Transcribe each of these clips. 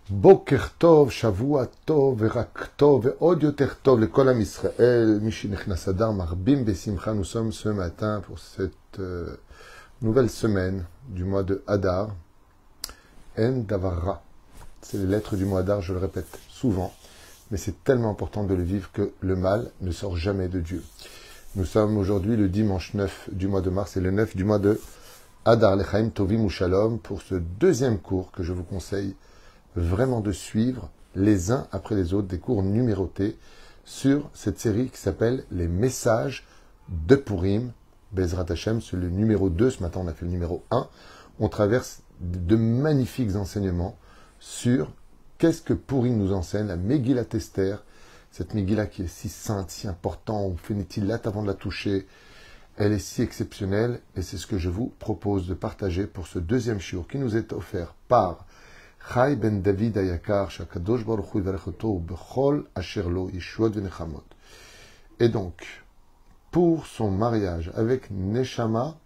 בוקר טוב, שבוע טוב ורק טוב ועוד יותר טוב לכל עם ישראל. מי שנכנס אדר מרבים בשמחה. Nous sommes ce matin pour cette nouvelle semaine du mois de Hadar. En davar ra. C'est les lettres du mois Hadar, je le répète souvent, mais c'est tellement important de le vivre que le mal ne sort jamais de Dieu. Nous sommes aujourd'hui le dimanche 9 du mois de mars et le 9 du mois de Hadar, Lechaim Tovim ou Shalom, pour ce deuxième cours que je vous conseille vraiment de suivre les uns après les autres, des cours numérotés sur cette série qui s'appelle Les messages de Purim, Bezrat Hashem, c'est le numéro 2, ce matin on a fait le numéro 1. On traverse de magnifiques enseignements sur qu'est-ce que Purim nous enseigne, la Megillat Esther, cette Megillah qui est si sainte, si importante, on fait Netilat avant de la toucher, elle est si exceptionnelle et c'est ce que je vous propose de partager pour ce deuxième shiur qui nous est offert par Chai ben David Ayakar, Shakadosh Baruch Hu Yivarechoto Bechol Asher Lo Yeshuot Venechamot. Et donc, pour son mariage avec Neshama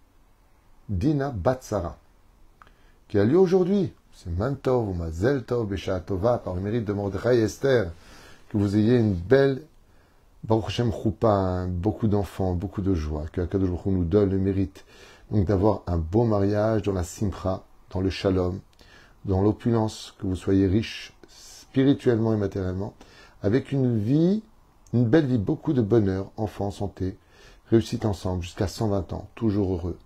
Dina Batsara, qui a lieu aujourd'hui, c'est Mantov ou Mazel Tov Besha Tova, par le mérite de Mordechai et Esther, que vous ayez une belle Baruch Hashem Choupa, beaucoup d'enfants, beaucoup de joie, que Akadosh Baruch Hu nous donne le mérite donc d'avoir un beau mariage dans la simcha, dans le shalom, dans l'opulence, que vous soyez riches spirituellement et matériellement, avec une vie, une belle vie, beaucoup de bonheur, enfants, santé, réussite ensemble, jusqu'à 120 ans, toujours heureux,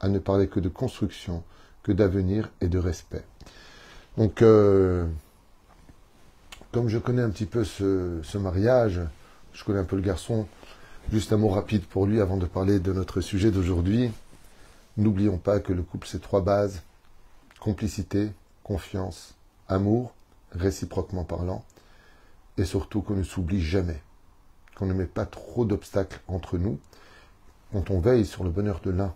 à ne parler que de construction, que d'avenir et de respect. Donc, comme je connais un petit peu ce mariage, je connais un peu le garçon, juste un mot rapide pour lui avant de parler de notre sujet d'aujourd'hui. N'oublions pas que le couple, c'est 3 bases: complicité, confiance, amour, réciproquement parlant, et surtout qu'on ne s'oublie jamais, qu'on ne met pas trop d'obstacles entre nous. Quand on veille sur le bonheur de l'un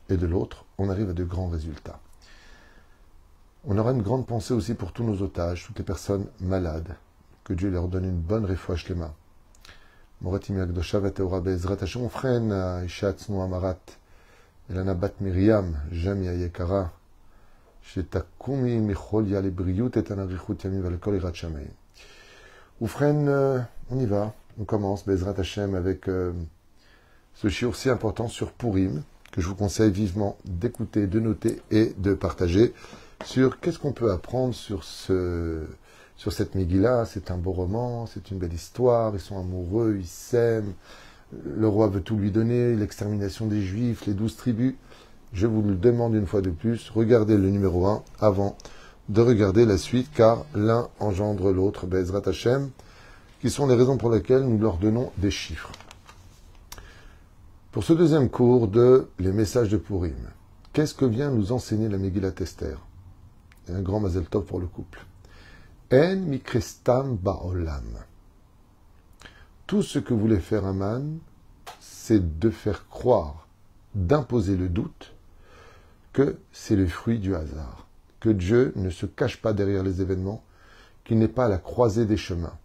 et de l'autre, on arrive à de grands résultats. On aura une grande pensée aussi pour tous nos otages, toutes les personnes malades, que Dieu leur donne une bonne refoua shlema. Moratim Yagdosha Vateora Bezrat Hashem, on freine Isha Tznu Amarat, Elana Bat Miriam, Jamia Yekara, Shetakumi Michol Yale Briut et Anarichut Yami Valekol Irat Shamay. Oufren, on y va, on commence Bezrat Hashem avec ce shiur si important sur Purim, que je vous conseille vivement d'écouter, de noter et de partager sur qu'est-ce qu'on peut apprendre sur cette Megillah. C'est un beau roman, c'est une belle histoire, ils sont amoureux, ils s'aiment, le roi veut tout lui donner, l'extermination des Juifs, les 12 tribus. Je vous le demande une fois de plus, regardez le numéro 1 avant de regarder la suite, car l'un engendre l'autre, Bezrat Hashem, qui sont les raisons pour lesquelles nous leur donnons des chiffres. Pour ce deuxième cours de Les messages de Purim, qu'est-ce que vient nous enseigner la Megillat Esther? Et un grand Mazel Tov pour le couple. En mikrestam ba'olam. Tout ce que voulait faire Aman, c'est de faire croire, d'imposer le doute, que c'est le fruit du hasard, que Dieu ne se cache pas derrière les événements, qu'il n'est pas à la croisée des chemins.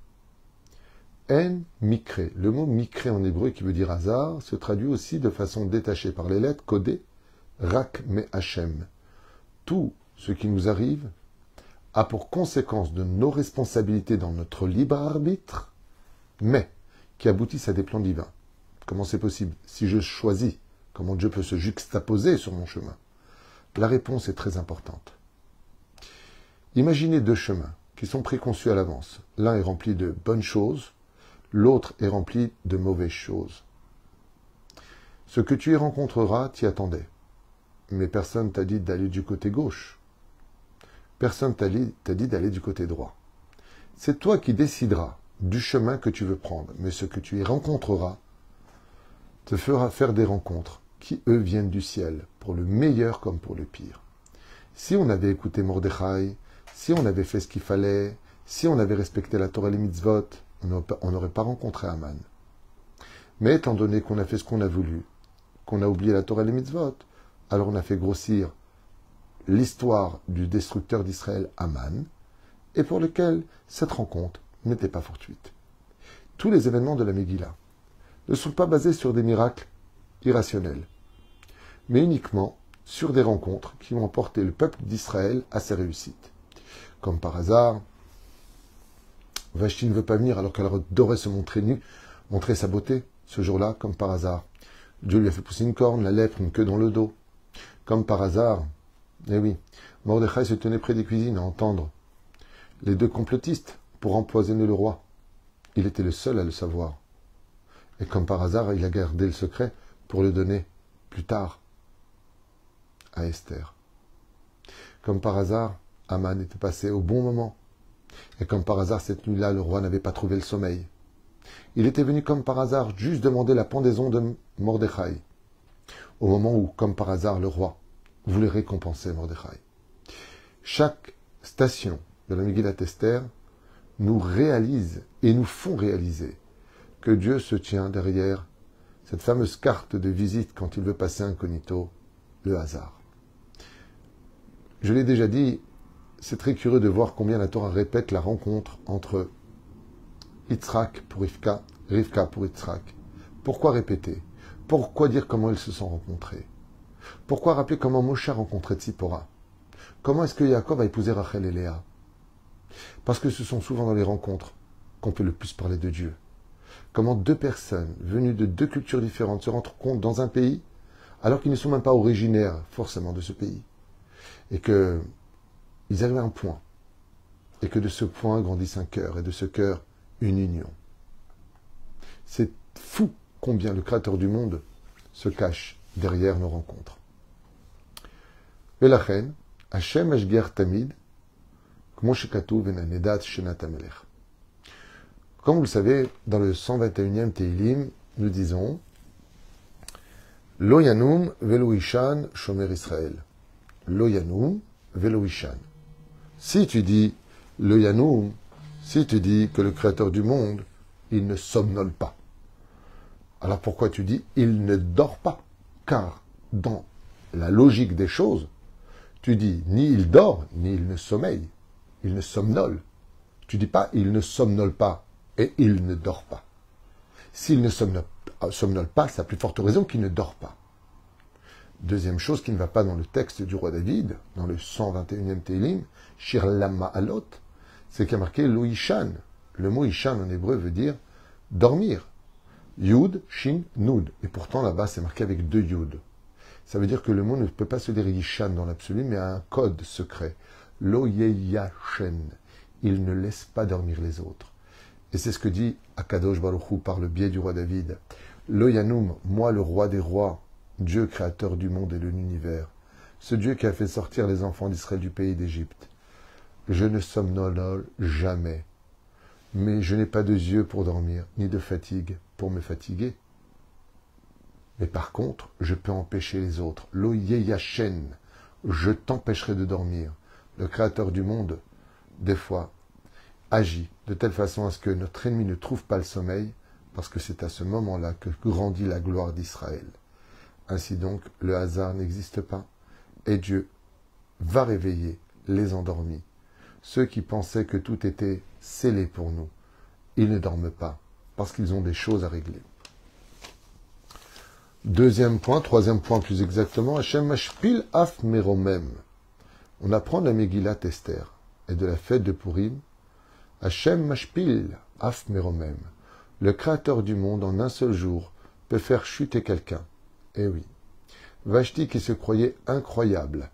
En mikre, le mot mikre en hébreu qui veut dire hasard, se traduit aussi de façon détachée par les lettres codées, rak me Hashem. Tout ce qui nous arrive a pour conséquence de nos responsabilités dans notre libre arbitre, mais qui aboutissent à des plans divins. Comment c'est possible? Si je choisis, comment Dieu peut se juxtaposer sur mon chemin? La réponse est très importante. Imaginez 2 chemins qui sont préconçus à l'avance. L'un est rempli de bonnes choses, l'autre est rempli de mauvaises choses. Ce que tu y rencontreras, t'y attendais. Mais personne t'a dit d'aller du côté gauche. Personne t'a dit d'aller du côté droit. C'est toi qui décideras du chemin que tu veux prendre, mais ce que tu y rencontreras te fera faire des rencontres qui, eux, viennent du ciel, pour le meilleur comme pour le pire. Si on avait écouté Mordechai, si on avait fait ce qu'il fallait, si on avait respecté la Torah et les mitzvot, on n'aurait pas rencontré Aman. Mais étant donné qu'on a fait ce qu'on a voulu, qu'on a oublié la Torah et les mitzvot, alors on a fait grossir l'histoire du destructeur d'Israël, Aman, et pour lequel cette rencontre n'était pas fortuite. Tous les événements de la Megillah ne sont pas basés sur des miracles irrationnels, mais uniquement sur des rencontres qui ont emporté le peuple d'Israël à ses réussites. Comme par hasard, Vashti ne veut pas venir alors qu'elle adorait se montrer nue, montrer sa beauté. Ce jour-là, comme par hasard, Dieu lui a fait pousser une corne, la lèpre, une queue dans le dos. Comme par hasard, eh oui, Mordechai se tenait près des cuisines à entendre les deux complotistes pour empoisonner le roi. Il était le seul à le savoir. Et comme par hasard, il a gardé le secret pour le donner plus tard à Esther. Comme par hasard, Aman était passé au bon moment. Et comme par hasard, cette nuit-là, le roi n'avait pas trouvé le sommeil. Il était venu comme par hasard juste demander la pendaison de Mordechai, au moment où, comme par hasard, le roi voulait récompenser Mordechai. Chaque station de la Megillat Esther nous réalise et nous font réaliser que Dieu se tient derrière cette fameuse carte de visite quand il veut passer incognito, le hasard. Je l'ai déjà dit, c'est très curieux de voir combien la Torah répète la rencontre entre Yitzhak pour Rivka, Rivka pour Yitzhak. Pourquoi répéter? Pourquoi dire comment ils se sont rencontrés? Pourquoi rappeler comment Moshe a rencontré Tzipora? Comment est-ce que Yaakov a épousé Rachel et Léa? Parce que ce sont souvent dans les rencontres qu'on peut le plus parler de Dieu. Comment deux personnes venues de deux cultures différentes se rencontrent dans un pays alors qu'ils ne sont même pas originaires forcément de ce pays. Et qu'ils arrivent à un point. Et que de ce point grandisse un cœur et de ce cœur une union. C'est fou combien le Créateur du monde se cache derrière nos rencontres. Velachen, Hashem Ashger Tamid, Kmo shekatuv benanedat shenat hamelech. Comme vous le savez, dans le 121e Teilim, nous disons Lo yanum velo ishan shomer Israël. Lo yanum velo ishan. Si tu dis le yanum, si tu dis que le Créateur du monde, il ne somnole pas. Alors pourquoi tu dis il ne dort pas? Car dans la logique des choses, tu dis ni il dort, ni il ne sommeille. Il ne somnole. Tu dis pas il ne somnole pas et il ne dort pas. S'il ne somnole pas, c'est à plus forte raison qu'il ne dort pas. Deuxième chose qui ne va pas dans le texte du roi David, dans le 121e Teilim, Shir Lama Alot, c'est qu'il y a marqué Lo Ishan. Le mot Ishan en hébreu veut dire dormir. Yud, Shin, Nud. Et pourtant là-bas c'est marqué avec deux Yud. Ça veut dire que le mot ne peut pas se dire Ishan dans l'absolu, mais a un code secret. Lo Yeyashen. Il ne laisse pas dormir les autres. Et c'est ce que dit Akadosh Baruch Hu par le biais du roi David. Lo Yanum, moi le roi des rois, Dieu créateur du monde et de l'univers, ce Dieu qui a fait sortir les enfants d'Israël du pays d'Égypte. Je ne somnole jamais, mais je n'ai pas de yeux pour dormir, ni de fatigue pour me fatiguer. Mais par contre, je peux empêcher les autres. Lo Yeyashen, je t'empêcherai de dormir. Le créateur du monde, des fois, agit de telle façon à ce que notre ennemi ne trouve pas le sommeil, parce que c'est à ce moment-là que grandit la gloire d'Israël. Ainsi donc, le hasard n'existe pas, et Dieu va réveiller les endormis. Ceux qui pensaient que tout était scellé pour nous, ils ne dorment pas, parce qu'ils ont des choses à régler. Deuxième point, troisième point plus exactement, Hashem Mashpil Af Meromem. On apprend de la Megillat Esther et de la fête de Purim, Hashem Mashpil Af Meromem. Le Créateur du monde, en un seul jour, peut faire chuter quelqu'un. Eh oui. Vashti, qui se croyait incroyable,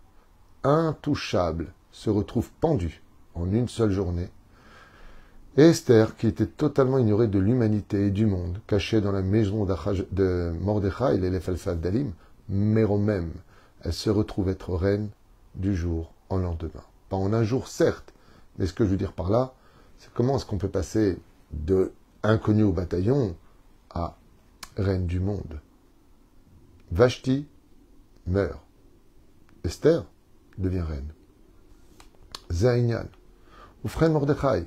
intouchable, se retrouve pendue en une seule journée. Et Esther, qui était totalement ignorée de l'humanité et du monde, cachée dans la maison de Mordechai, l'élève Al-Dalim, Meromem, elle se retrouve être reine du jour au lendemain. Pas en un jour, certes, mais ce que je veux dire par là, c'est comment est-ce qu'on peut passer de inconnu au bataillon à reine du monde. Vashti meurt. Esther devient reine. Zaïnian, ou frère Mordechai,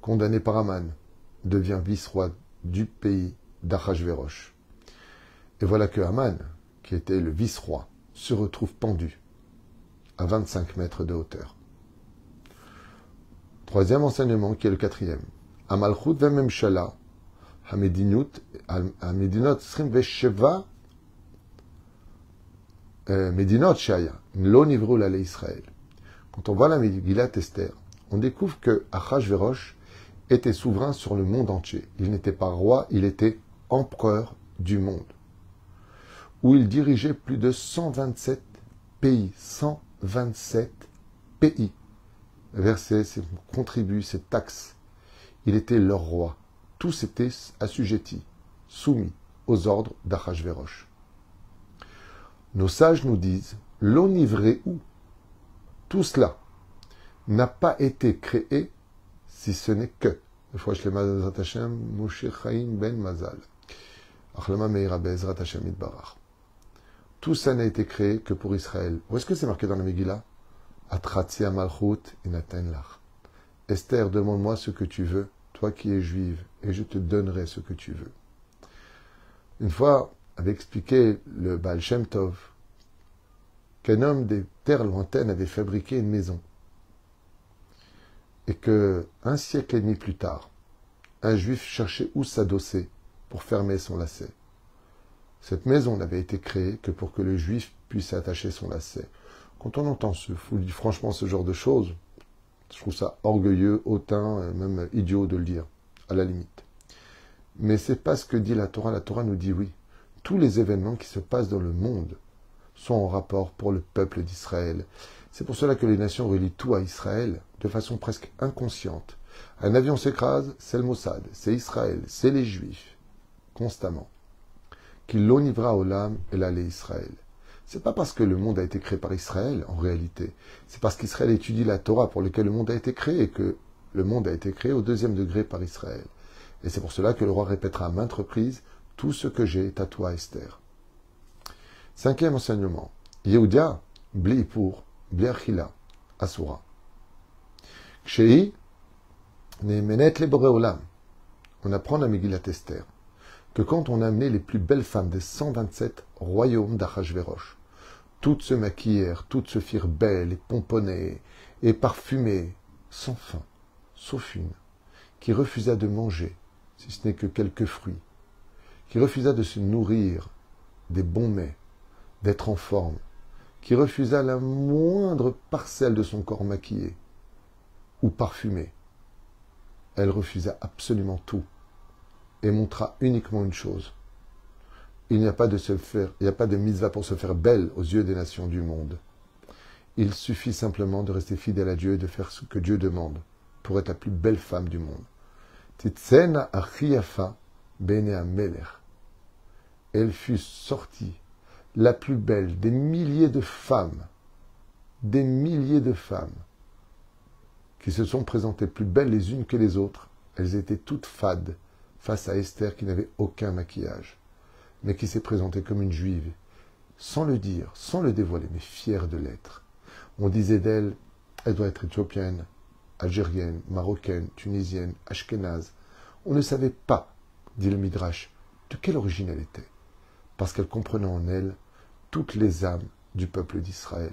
condamné par Aman, devient vice-roi du pays d'Achashverosh. Et voilà que Aman, qui était le vice-roi, se retrouve pendu à 25 mètres de hauteur. Troisième enseignement, qui est le quatrième. Amalchut vememshala, hamedinot srim vesheva medinot shaya, lo nivru l'ale Israël. Quand on voit la Megillat Esther, on découvre que Achashverosh était souverain sur le monde entier. Il n'était pas roi, il était empereur du monde, où il dirigeait plus de 127 pays. 127 pays versaient ses contributs, ses taxes. Il était leur roi. Tous étaient assujettis, soumis aux ordres d'Achashverosh. Nos sages nous disent, l'onivré où tout cela n'a pas été créé si ce n'est que. Tout ça n'a été créé que pour Israël. Où est-ce que c'est marqué dans la Megillah? Atratzi amalchut inaten lach. Esther, demande-moi ce que tu veux, toi qui es juive, et je te donnerai ce que tu veux. Une fois, avait expliqué le Baal Shem Tov qu'un homme des terres lointaines avait fabriqué une maison. Et que, un siècle et demi plus tard, un juif cherchait où s'adosser pour fermer son lacet. Cette maison n'avait été créée que pour que le juif puisse attacher son lacet. Quand on entend franchement ce genre de choses, je trouve ça orgueilleux, hautain, même idiot de le dire, à la limite. Mais c'est pas ce que dit la Torah. La Torah nous dit oui. Tous les événements qui se passent dans le monde sont en rapport pour le peuple d'Israël. C'est pour cela que les nations relient tout à Israël de façon presque inconsciente. Un avion s'écrase, c'est le Mossad, c'est Israël, c'est les Juifs, constamment. Qu'il l'onivra olam et l'allé Israël. C'est pas parce que le monde a été créé par Israël, en réalité. C'est parce qu'Israël étudie la Torah pour laquelle le monde a été créé, et que le monde a été créé au 2e degré par Israël. Et c'est pour cela que le roi répétera à maintes reprises, tout ce que j'ai est à toi, Esther. 5e enseignement. Yehudia, bli ipur, bli achila, asura. Kshei, ne'emenet le boré olam. On apprend à Megillat Esther que quand on a amené les plus belles femmes des 127 royaumes d'Achashverosh, toutes se maquillèrent, toutes se firent belles et pomponnées et parfumées, sans fin, sauf une, qui refusa de manger, si ce n'est que quelques fruits, qui refusa de se nourrir des bons mets, d'être en forme, qui refusa la moindre parcelle de son corps maquillé ou parfumé. Elle refusa absolument tout et montra uniquement une chose. Il n'y a pas de mitzvah pour se faire belle aux yeux des nations du monde. Il suffit simplement de rester fidèle à Dieu et de faire ce que Dieu demande pour être la plus belle femme du monde. Titzena achiyafa bene amelech. Elle fut sortie, la plus belle des milliers de femmes qui se sont présentées plus belles les unes que les autres. Elles étaient toutes fades face à Esther qui n'avait aucun maquillage, mais qui s'est présentée comme une juive, sans le dire, sans le dévoiler, mais fière de l'être. On disait d'elle, elle doit être éthiopienne, algérienne, marocaine, tunisienne, ashkénaze. On ne savait pas, dit le Midrash, de quelle origine elle était, parce qu'elle comprenait en elle toutes les âmes du peuple d'Israël.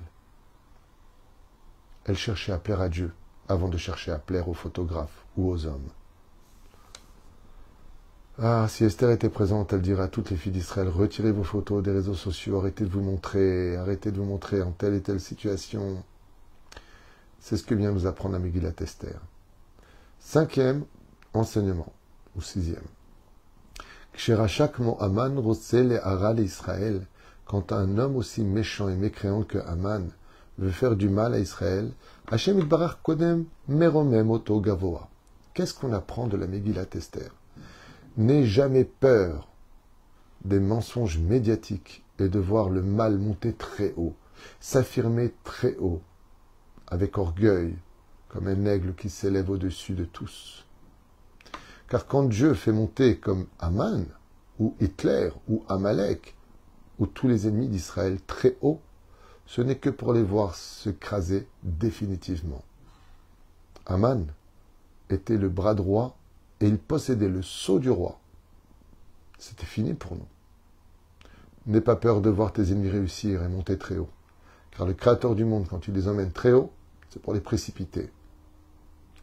Elle cherchait à plaire à Dieu avant de chercher à plaire aux photographes ou aux hommes. Ah, si Esther était présente, elle dirait à toutes les filles d'Israël, retirez vos photos des réseaux sociaux, arrêtez de vous montrer en telle et telle situation. C'est ce que vient nous apprendre la Megillat Esther. 5e enseignement, ou 6e. Kshirachak mo Aman rotsele hara Israël, quand un homme aussi méchant et mécréant que Aman veut faire du mal à Israël, Hashem itbarach kodem meromem oto gavoa. Qu'est-ce qu'on apprend de la Megillat Esther? N'aie jamais peur des mensonges médiatiques et de voir le mal monter très haut, s'affirmer très haut, avec orgueil, comme un aigle qui s'élève au-dessus de tous. Car quand Dieu fait monter comme Aman, ou Hitler, ou Amalek, ou tous les ennemis d'Israël très haut, ce n'est que pour les voir s'écraser définitivement. Aman était le bras droit et il possédait le sceau du roi. C'était fini pour nous. N'aie pas peur de voir tes ennemis réussir et monter très haut. Car le Créateur du monde, quand tu les emmènes très haut, c'est pour les précipiter.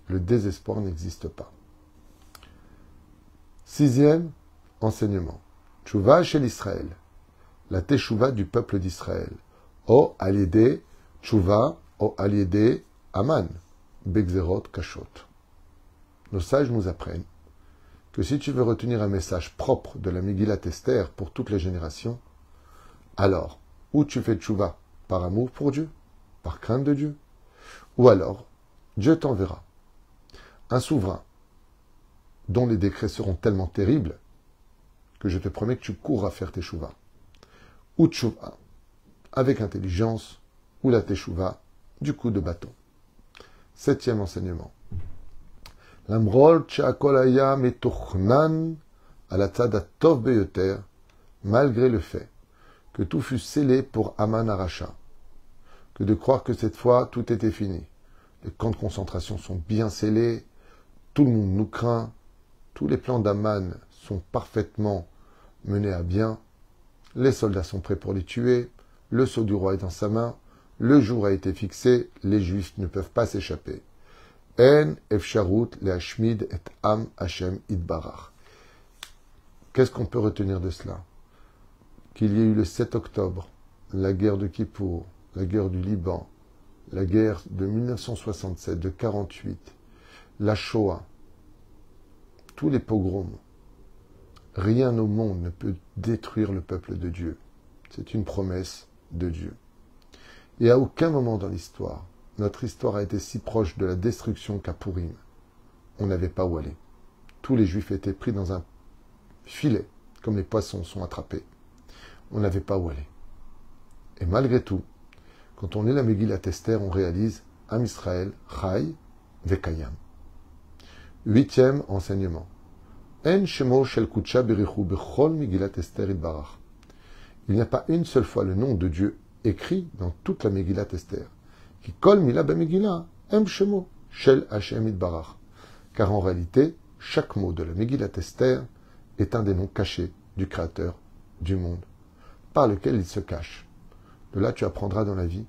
Le désespoir n'existe pas. 6e enseignement. Tchouva chez l'Israël. La teshuva du peuple d'Israël. O aliédé tchouva, o aliédé Aman, Begzerot Kashot. Nos sages nous apprennent que si tu veux retenir un message propre de la Megillat Esther pour toutes les générations, alors, ou tu fais tchouva par amour pour Dieu, par crainte de Dieu, ou alors, Dieu t'enverra un souverain dont les décrets seront tellement terribles que je te promets que tu cours à faire tes tchouva. Ou tchouva avec intelligence, ou la teshuva du coup de bâton. 7e enseignement. Lamrol tcheakolaya metochnan alatzad atov beyoter, malgré le fait que tout fut scellé pour Aman Aracha, que de croire que cette fois tout était fini. Les camps de concentration sont bien scellés, tout le monde nous craint, tous les plans d'Aman sont parfaitement menés à bien, les soldats sont prêts pour les tuer, le sceau du roi est dans sa main, le jour a été fixé, les Juifs ne peuvent pas s'échapper. En efsharut leashmid et am Hashem idbarach. Qu'est-ce qu'on peut retenir de cela? Qu'il y ait eu le 7 octobre, la guerre de Kippour, la guerre du Liban, la guerre de 1967, de 48, la Shoah, tous les pogroms. Rien au monde ne peut détruire le peuple de Dieu. C'est une promesse de Dieu. Et à aucun moment dans l'histoire, notre histoire a été si proche de la destruction qu'à Purim. On n'avait pas où aller. Tous les Juifs étaient pris dans un filet, comme les poissons sont attrapés. On n'avait pas où aller. Et malgré tout, quand on lit la Megillat Esther, on réalise Am Israël, Chai, Vekayam. 8e enseignement. En shemo shel kutsha berichu bechol Megillat Esther idbarach. Il n'y a pas une seule fois le nom de Dieu écrit dans toute la Megillat Esther. Qui kol mila b'Megillah, em shemo shel Hashem idbarach. Car en réalité, chaque mot de la Megillat Esther est un des noms cachés du Créateur du monde, par lequel il se cache. De là, tu apprendras dans la vie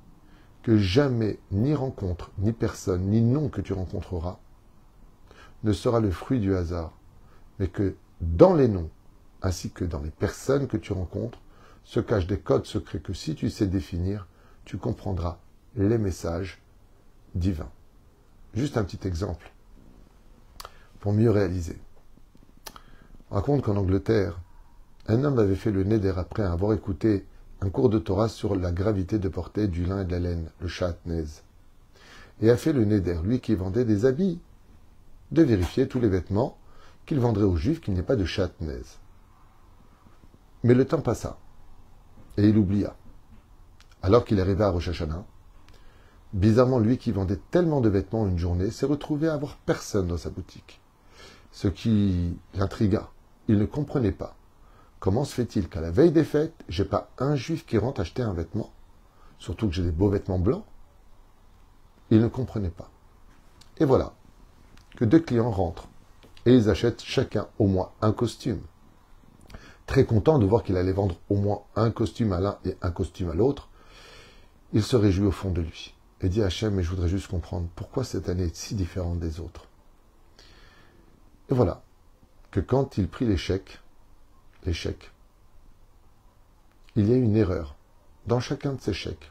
que jamais ni rencontre, ni personne, ni nom que tu rencontreras ne sera le fruit du hasard, mais que dans les noms, ainsi que dans les personnes que tu rencontres, se cachent des codes secrets que si tu sais définir, tu comprendras les messages divins. Juste un petit exemple, pour mieux réaliser. On raconte qu'en Angleterre, un homme avait fait le neder après avoir écouté un cours de Torah sur la gravité de porter du lin et de la laine, le shatnez, et a fait le neder, lui qui vendait des habits, de vérifier tous les vêtements qu'il vendrait aux Juifs qu'il n'y ait pas de shatnez. Mais le temps passa, et il oublia. Alors qu'il arriva à Rosh Hashanah, bizarrement, lui qui vendait tellement de vêtements une journée, s'est retrouvé à avoir personne dans sa boutique. Ce qui l'intrigua. Il ne comprenait pas. Comment se fait-il qu'à la veille des fêtes, j'ai pas un Juif qui rentre acheter un vêtement, surtout que j'ai des beaux vêtements blancs? Il ne comprenait pas. Et voilà que 2 clients rentrent et ils achètent chacun au moins un costume. Très content de voir qu'il allait vendre au moins un costume à l'un et un costume à l'autre, il se réjouit au fond de lui et dit à Hachem, mais je voudrais juste comprendre pourquoi cette année est si différente des autres. Et voilà que quand il prit l'échec, il y a eu une erreur dans chacun de ces chèques.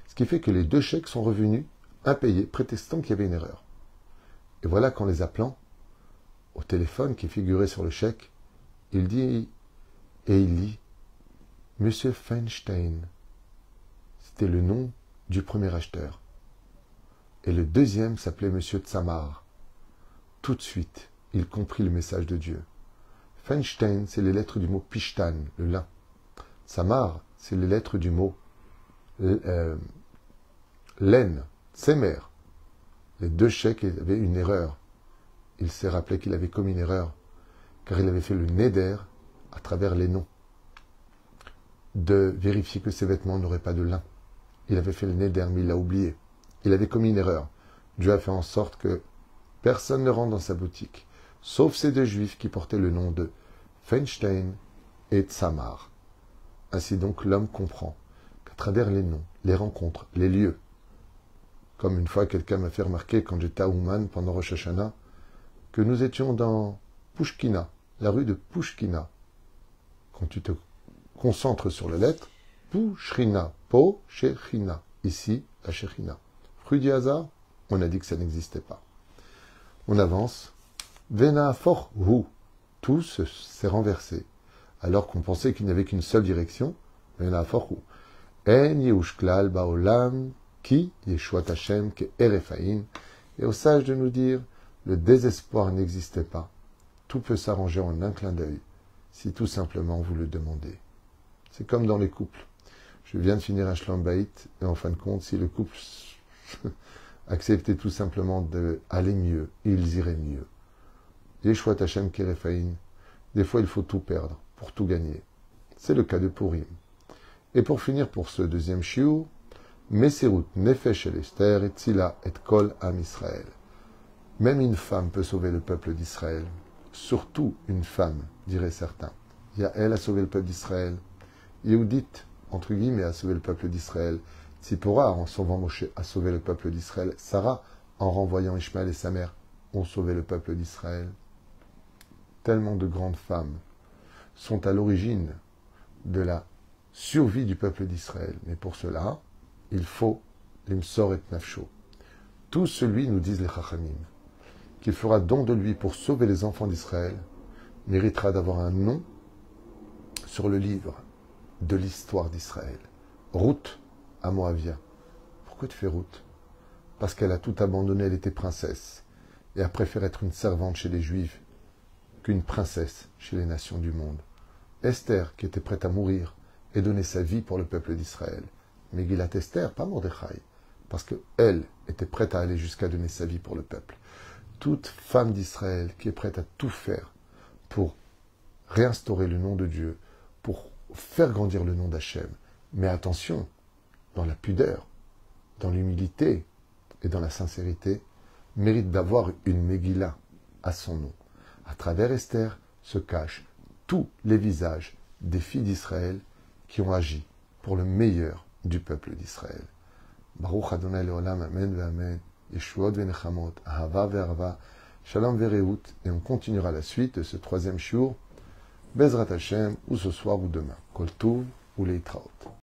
Ce qui fait que les 2 chèques sont revenus impayés, prétextant qu'il y avait une erreur. Et voilà qu'en les appelant, au téléphone qui figurait sur le chèque, il dit, Monsieur Feinstein. C'était le nom du premier acheteur. Et le deuxième s'appelait Monsieur Tzamar. Tout de suite, il comprit le message de Dieu. Feinstein, c'est les lettres du mot Pishtan, le lin. Tzamar, c'est les lettres du mot laine, Tsemer. Les 2 chèques avaient une erreur. Il s'est rappelé qu'il avait commis une erreur, car il avait fait le neder à travers les noms, de vérifier que ses vêtements n'auraient pas de lin. Il avait fait le neder, mais il l'a oublié. Il avait commis une erreur. Dieu a fait en sorte que personne ne rentre dans sa boutique, sauf ces 2 Juifs qui portaient le nom de Feinstein et Tzamar. Ainsi donc, l'homme comprend qu'à travers les noms, les rencontres, les lieux, comme une fois quelqu'un m'a fait remarquer quand j'étais à Ouman pendant Rosh Hashanah, que nous étions dans Pushkina, la rue de Pushkina. Quand tu te concentres sur la lettre, Pushrina, Po, Shechina. Ici, la Shechina. Fruit du hasard? On a dit que ça n'existait pas. On avance. Vena for hu. Tout s'est renversé. Alors qu'on pensait qu'il n'y avait qu'une seule direction. Vena for hu. En yehush klal baolam ki yeshuat Hashem ke erefaim. Et au sage de nous dire, le désespoir n'existait pas. Tout peut s'arranger en un clin d'œil, si tout simplement vous le demandez. C'est comme dans les couples. Je viens de finir un shalom bayit, et en fin de compte, si le couple acceptait tout simplement d'aller mieux, ils iraient mieux. Yeshuat Hashem kerefaim. Des fois, il faut tout perdre pour tout gagner. C'est le cas de Purim. Et pour finir pour ce deuxième shiur, Meserut nefesh el Esther et tzila et kol am Israël. Même une femme peut sauver le peuple d'Israël. Surtout une femme, diraient certains. Yael a sauvé le peuple d'Israël. Yehudit, entre guillemets, a sauvé le peuple d'Israël. Tzipora, en sauvant Moshe, a sauvé le peuple d'Israël. Sarah, en renvoyant Ishmaël et sa mère, ont sauvé le peuple d'Israël. Tellement de grandes femmes sont à l'origine de la survie du peuple d'Israël. Mais pour cela, il faut l'imsor et nafsho. Tout celui, nous disent les chachamim, qui fera don de lui pour sauver les enfants d'Israël, méritera d'avoir un nom sur le livre de l'histoire d'Israël. Ruth à Moavia. Pourquoi tu fais Ruth? Parce qu'elle a tout abandonné, elle était princesse, et a préféré être une servante chez les Juifs qu'une princesse chez les nations du monde. Esther, qui était prête à mourir et donner sa vie pour le peuple d'Israël. Megillat Esther, pas Mordechai, parce qu'elle était prête à aller jusqu'à donner sa vie pour le peuple. Toute femme d'Israël qui est prête à tout faire pour réinstaurer le nom de Dieu, pour faire grandir le nom d'Hachem. Mais attention, dans la pudeur, dans l'humilité et dans la sincérité, mérite d'avoir une Megillah à son nom. À travers Esther se cachent tous les visages des filles d'Israël qui ont agi pour le meilleur du peuple d'Israël. Baruch Adonai Leolam, Amen ve'Amen, Yeshuot ve'Nechamot, Ahava ve'Arva, Shalom ve'Rehout, et on continuera la suite de ce troisième shiur, Bezrat Hashem, ou ce soir ou demain, Kol Tov ou Leitraot.